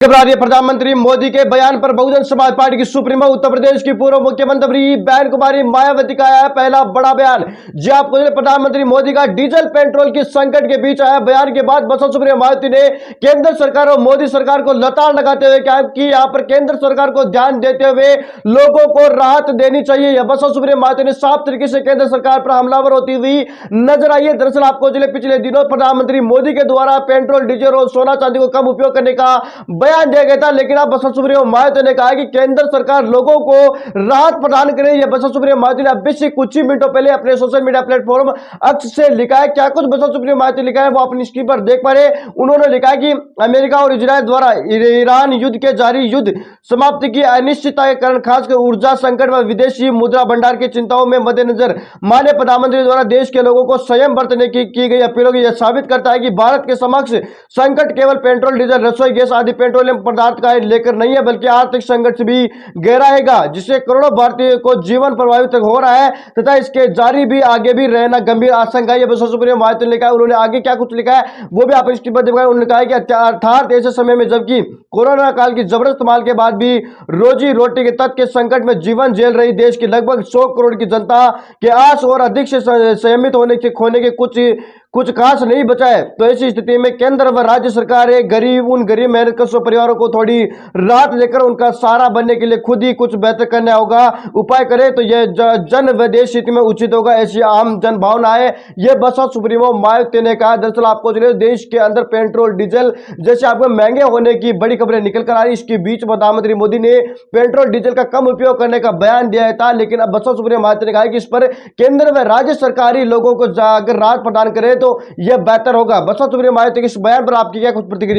प्रधानमंत्री मोदी के बयान पर बहुजन समाज पार्टी की सुप्रीमो उत्तर प्रदेश की पूर्व मुख्यमंत्री बहन कुमारी मायावती का आया पहला बड़ा बयान। जी आपको प्रधानमंत्री मोदी का डीजल पेट्रोल की संकट के बीच आया बयान के बाद बसपा सुप्रीमो मायावती ने केंद्र सरकार और मोदी सरकार को लताड़ लगाते हुए कहा कि यहां पर केंद्र सरकार को ध्यान देते हुए लोगों को राहत देनी चाहिए। यह बसपा सुप्रीमो मायावती ने साफ तरीके से केंद्र सरकार पर हमलावर होती हुई नजर आई है। दरअसल आपको पिछले दिनों प्रधानमंत्री मोदी के द्वारा पेट्रोल डीजल और सोना चांदी को कम उपयोग करने का बयान दिया गया था, लेकिन अब बसपा सुप्रीमो मायावती ने कहा कि केंद्र सरकार लोगों को राहत प्रदान करे। यह बसपा सुप्रीमो मायावती ने अभी से कुछ ही मिनटों पहले अपने सोशल मीडिया प्लेटफॉर्म एक्स से लिखा है। क्या कुछ बसपा सुप्रीमो मायावती लिखा है वो अपनी स्क्रीन पर देख पा रहे। उन्होंने लिखा है कि अमेरिका और इजरायल द्वारा ईरान युद्ध के जारी युद्ध समाप्ति की अनिश्चितता के कारण खासकर ऊर्जा संकट व विदेशी मुद्रा भंडार की चिंताओं में मद्देनजर माननीय प्रधानमंत्री द्वारा देश के लोगों को संयम बरतने की गई अपीलों की यह साबित करता है कि भारत के समक्ष संकट केवल पेट्रोल डीजल रसोई गैस आदि पेट्रोलियम पदार्थ का लेकर नहीं है, बल्कि आर्थिक संकट भी गहराएगा जिससे करोड़ों भारतीयों को जीवन प्रभावित हो रहा है तथा इसके जारी भी आगे भी रहना गंभीर आशंका है। बसपा सुप्रीमो मायावती ने लिखा है। उन्होंने आगे क्या कुछ लिखा है वो भी आप इसकी बात दिखाएं। उन्होंने कहा है कि अर्थात ऐसे समय में जबकि कोरोना काल की जबरदस्त माल के बाद भी रोजी रोटी के तत्व के संकट में जीवन झेल रही देश की लगभग 100 करोड़ की जनता के आस और अधिक से संयमित होने के खोने के कुछ खास नहीं बचा है। तो ऐसी स्थिति में केंद्र व राज्य सरकारें उन गरीब मेहनत कश परिवारों को थोड़ी राहत देकर उनका सहारा बनने के लिए खुद ही कुछ बेहतर करना होगा, उपाय करे तो यह जन व देश हित में उचित होगा, ऐसी आम जन भावना है। यह बसपा सुप्रीमो मायावती ने कहा। दरअसल आपको देश के अंदर पेट्रोल डीजल जैसे आपको महंगे होने की बड़ी खबरें निकल कर आ रही, इसके बीच प्रधानमंत्री मोदी ने पेट्रोल डीजल का कम उपयोग करने का बयान दिया था, लेकिन अब बसपा सुप्रीमो मायावती ने कहा कि इस पर केंद्र व राज्य सरकारी लोगों को जाकर राहत प्रदान करे तो यह बेहतर होगा। बसपा सुप्रीमो मायावती के इस बयान पर आपकी क्या कुछ प्रतिक्रिया है?